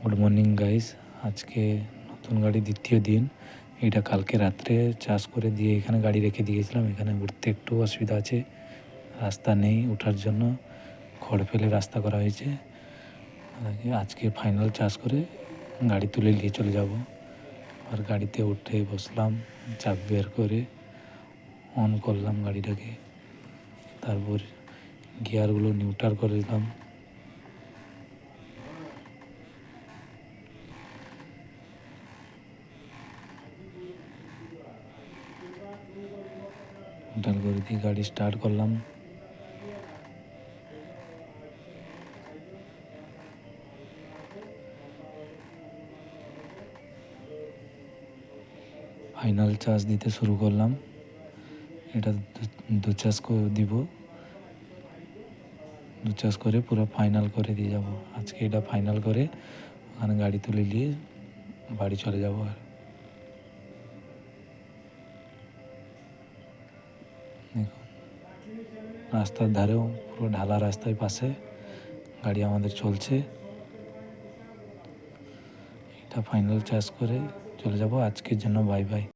Good morning guys. আজকে নতুন গাড়ি দ্বিতীয় দিন। এটা কালকে রাত্রে চার্জ করে দিয়ে এখানে গাড়ি রেখে দিয়েছিলাম। এখানে উঠতে একটু অসুবিধা আছে, রাস্তা নেই ওঠার জন্য, খড় ফেলে রাস্তা করা হয়েছে। আজকে ফাইনাল চার্জ করে গাড়ি তুলে নিয়ে চলে যাব। আর গাড়িতে উঠে বসলাম, চাপ বের করে অন করলাম গাড়িটাকে, তারপর গিয়ারগুলো নিউট্রাল করে দিলাম। নিউট্রাল করে দিয়ে গাড়ি স্টার্ট করলাম। ফাইনাল চার্জ দিতে শুরু করলাম। এটা দু চার্জ দিব, দু চার্জ করে পুরো ফাইনাল করে দিয়ে যাব। আজকে এটা ফাইনাল করে ওখানে গাড়ি তুলে নিয়ে বাড়ি চলে যাব। আর দেখুন, রাস্তার ধারেও পুরো ঢালা রাস্তায় পাশে গাড়ি আমাদের চলছে। এটা ফাইনাল চার্জ করে চলে যাব। আজকের জন্য বাই বাই।